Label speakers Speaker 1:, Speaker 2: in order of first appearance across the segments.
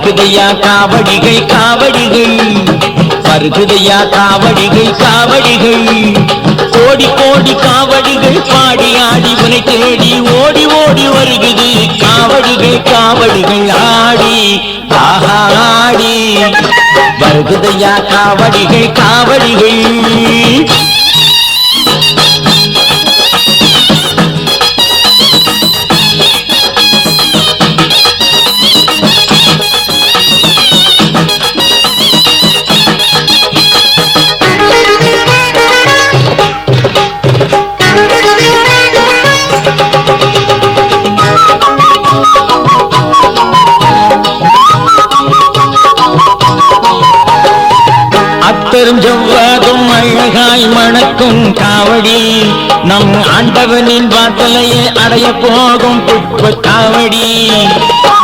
Speaker 1: வருகுதையா காவடிகள் காவடிகள் வருகுதையா காவடிகள் காவடிகள் கோடி கோடி காவடிகள் பாடி ஆடி உனை தேடி ஓடி ஓடி வருகுது காவடிகள் காவடிகள் ஆடி ஆடி வருகுதையா காவடிகள் காவடிகள் அத்தரும் ஜவ்வாதும் அழகாய் மணக்கும் காவடி நம் ஆண்டவனின் வாசலையே அடைய போகும் புட்ப காவடி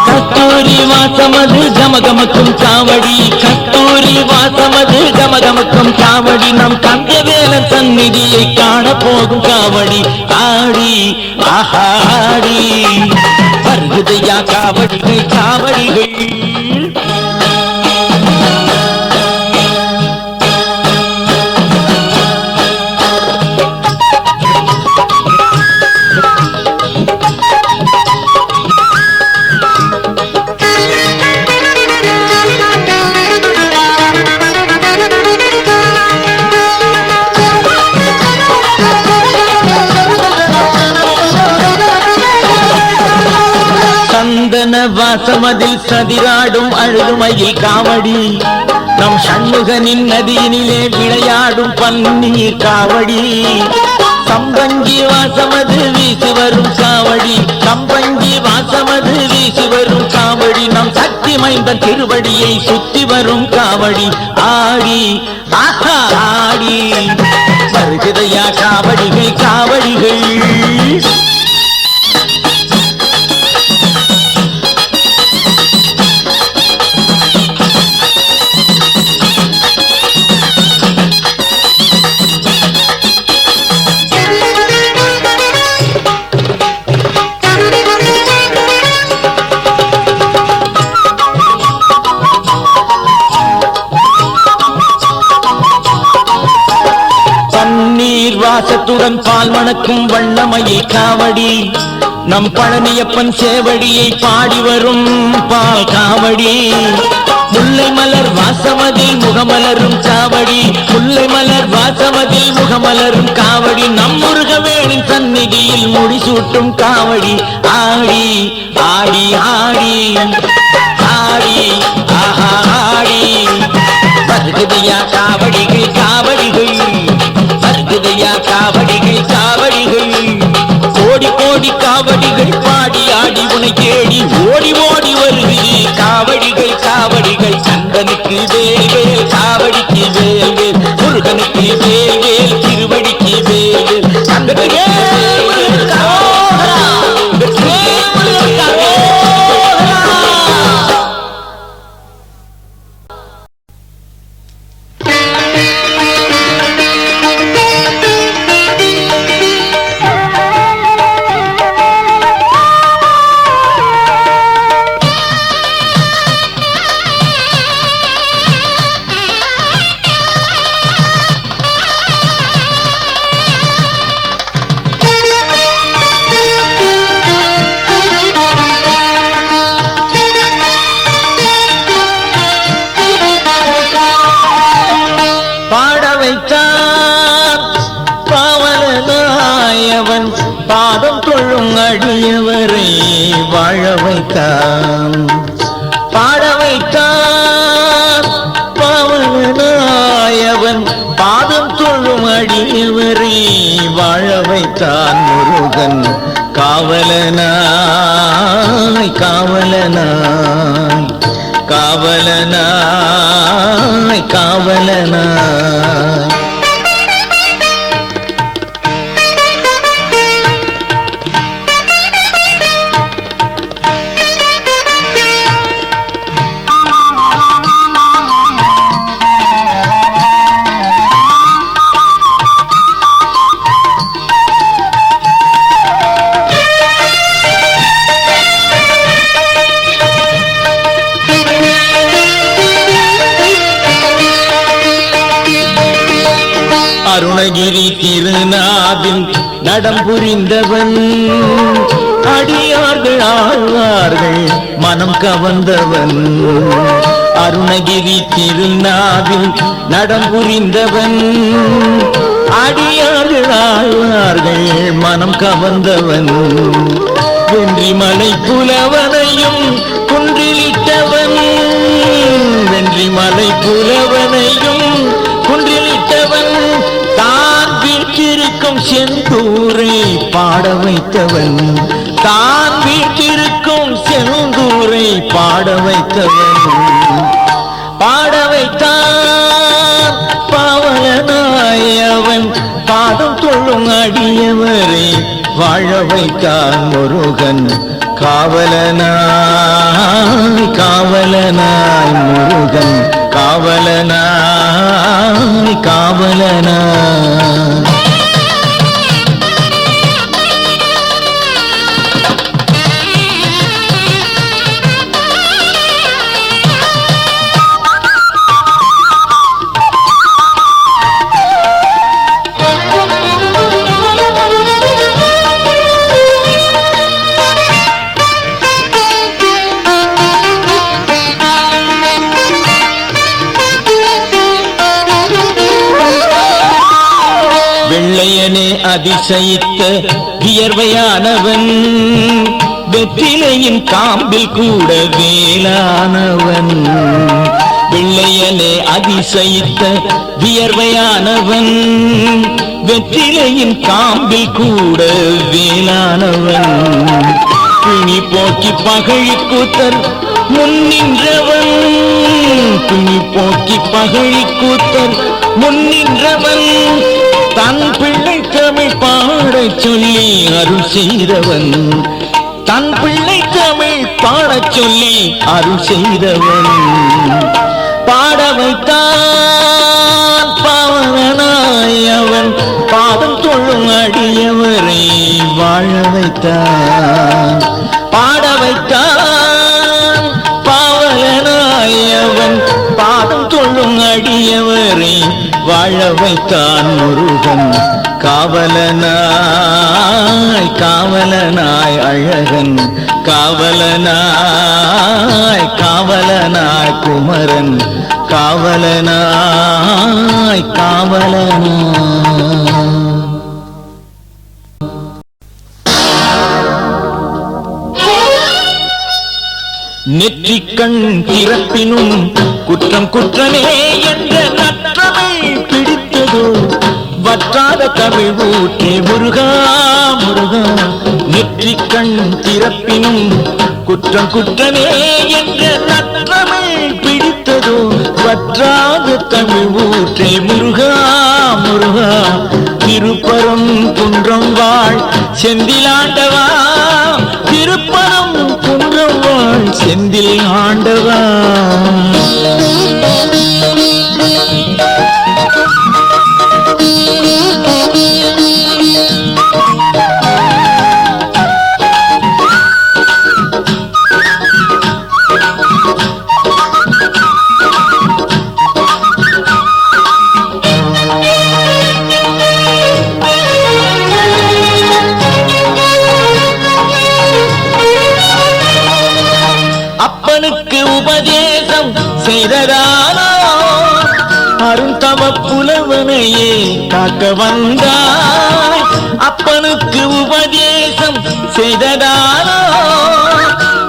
Speaker 1: கஸ்தூரி வாசமது கமகமக்கும் காவடி கஸ்தூரி வாசமது கமகமக்கும் காவடி நம் கந்தவேலன் சந்நிதியை காண போகும் காவடி ஆடி ஆடி வருகுதையா காவடிகள் காவடிகள் வாசமதில் சதிராடும் அழுதுமையில் காவடி நம் சண்முகனின் நதியினிலே விளையாடும் பன்னீர் காவடி சம்பங்கி வாசமது வீசி வரும் காவடி சம்பங்கி வாசமது வீசி வரும் காவடி நம் சக்தி மைந்தன் திருவடியை சுத்தி வரும் காவடி ஆடி ஆடி வருகுதையா காவடிகள் காவடிகள் வாசத்துடன் பால் மணக்கும் வண்ணமையில் காவடி நம் பழனியப்பன் சேவடியை பாடி வரும் பால் காவடி முல்லை மலர் வாசமதில் முகமலரும் காவடி முல்லை மலர் வாசமதில் முகமலரும் காவடி நம் முருகவேணின் சந்நிதியில் முடிசூட்டும் காவடி ஆடி ஆடி ஆடி ஆடி ஆடி வருகுதையா காவடிகள் காவடிகள் வருகுதையா காவடிகள் காவடிகள் கோடி கோடி காவடிகள் பாடி ஆடி உனை தேடி ஓடி ஓடி வருகிறது காவடிகள் காவடிகள் சந்தனுக்கு வேல் வேல் காவடிக்கு வேல் வேல் முருகனுக்கு வேல் வேல் திருவடிக்கு வேல் வேல் சந்தனுக்கு பாதம் தொழும் அடியவரை வாழ வைத்தான் பாட வைத்தான் பாவனாயவன் பாதம் தொழும் அடியவரை வாழ வைத்தான் முருகன் காவலனாய் காவலனாய் காவலனாய் காவலனாய் அருணகிரி திருநாவில் நடம் புரிந்தவன் அடியார்கள் ஆழ்வார்கள் மனம் கவர்ந்தவன் அருணகிரி திருநாவில் நடம் புரிந்தவன் அடியார்கள் ஆழ்வார்கள் மனம் கவர்ந்தவன் வென்றிமலை புலவனையும் குன்றிலிட்டவன் வென்றிமலை புலவனையும் குன்றிலிட்டவன் தான் வீற்றிருக்கும் செந்தூரை பாட வைத்தவன் தான் வீற்றிருக்கும் செந்தூரை பாட வைத்தவன் பாட வைத்தான் பாவலனாய் அவன் பாதம் தொழும் அடியவரை வாழ வைத்தான் முருகன் காவலனாய் காவலனாய் முருகன் காவலனாய் காவலனாய் வெள்ளையனே அதிசயித்த வியர்வையானவன் வெற்றிலையின் காம்பில் கூட வேளானவன் வெள்ளையனே அதிசயித்த வியர்வையானவன் வெற்றிலையின் காம்பில் கூட வேளானவன் துணி போக்கி பகழி கூத்தர் முன்னின்றவன் துணி போக்கி பகழி கூத்தர் முன்னின்றவன் தன் பிள்ளை தமிழ் பாடச் சொல்லி அருள் செய்தவன் தன் பிள்ளை தமிழ் பாடச் சொல்லி அருள் செய்தவன் பாட வைத்தான் பாவனாய் அவன் பாதம் தொழும் அடியவரை வாழ வைத்தான் பாட வைத்தான் பாவனாய் அவன் பாதம் தொழும் அடியவரை வாழ வைத்தான் முருகன் காவலனாய் காவலனாய் அழகன் காவலனாய் காவலனாய் குமரன் காவலனாய் காவலனாய் நெற்றிக்கண் திறப்பினும் குற்றம் குற்றமே என்ற நற்றமிழ் பிடித்ததோ வற்றாத தமிழ் ஊற்றே முருகா முருகா நெற்றிக்கண் திறப்பினும் குற்றம் குற்றமே என்ற நற்றமிழ் பிடித்ததோ வற்றாத தமிழ் ஊற்றே முருகா முருகா திருப்பரம் குன்றம் வாழ் செந்திலாண்டவா திருப்பரம் குன்றம் வாழ் செந்தில் ஆண்டவா அப்பனுக்கு உபதேசம் செய்ததானோ அருந்தவ புலவனையே காக்க வந்தாய் அப்பனுக்கு உபதேசம் செய்ததானோ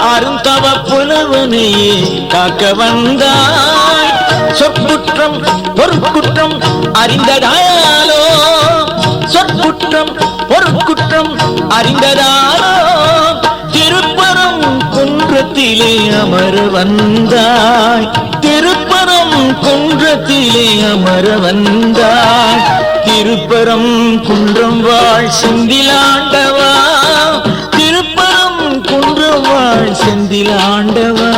Speaker 1: அருந்தவ புலவனையே காக்க வந்தாய் சொற்குற்றம் பொருட்குற்றம் அறிந்ததாலோ சொற்குற்றம் பொருட்குற்றம் அறிந்ததாலோ திருப்பரம் குன்றத்திலே அமர வந்தாய் திருப்பரம் குன்றத்திலே அமர வந்தாய் திருப்பரம் குன்றம் வாழ் செந்திலாண்டவா திருப்பரம் குன்றம் வாழ் செந்திலாண்டவா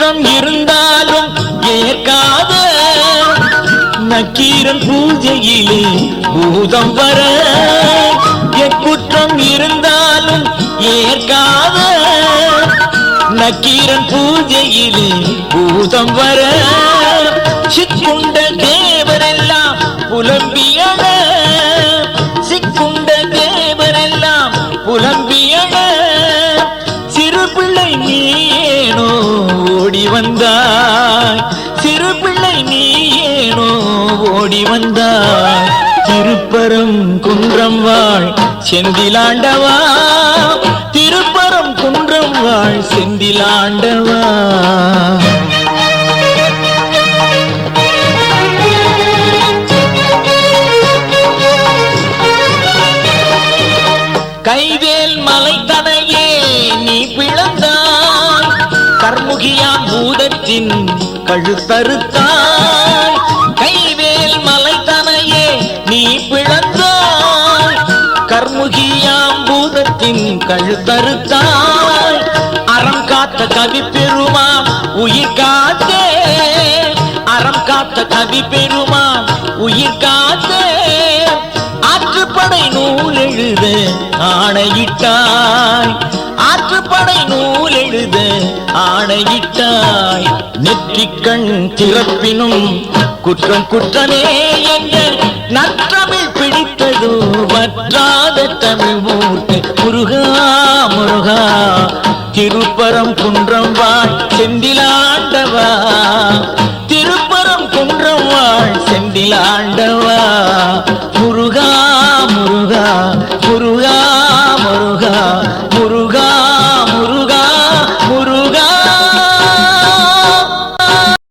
Speaker 1: எக்குற்றம் இருந்தாலும் ஏற்காத நக்கீரன் பூஜையிலே பூதம் வர, எக்குற்றம் இருந்தாலும் ஏற்காத நக்கீரன் பூஜையிலே பூதம் வர, சிக்குண்ட தேவரெல்லாம் புலம்பியட, சிக்குண்ட தேவரெல்லாம் புலம்பியட, சிறு பிள்ளை நீ ஏனோ ஓடி வந்தாய், சிறு பிள்ளை நீ ஏனோ ஓடி வந்தாய், திருப்பரம் குன்றம் வாழ் செந்திலாண்டவா, திருப்பரம் குன்றம் வாழ் செந்திலாண்டவா. கைவேல் மலை தனையே நீ பிளந்தாய், கர்முகியான் பூதத்தின் கழுத்தறுத்தாய், கைவேல் மலை தனையே நீ பிளந்தாய், கர்முகியாம் பூதத்தின் கழுத்தறுத்தாய், அறம் காத்த கவி பெருமான் உயிர் காத்தே, அறம் காத்த கவி பெருமான் உயிர் காத்தே, ஆற்றுப்படை நூல் எழுத ஆணையிட்டாய், ஆற்றுப்படை நூல் எழுத ஆணையிட்டாய், நெற்றிக்கண் திறப்பினும் குற்றம் குற்றமே என்ற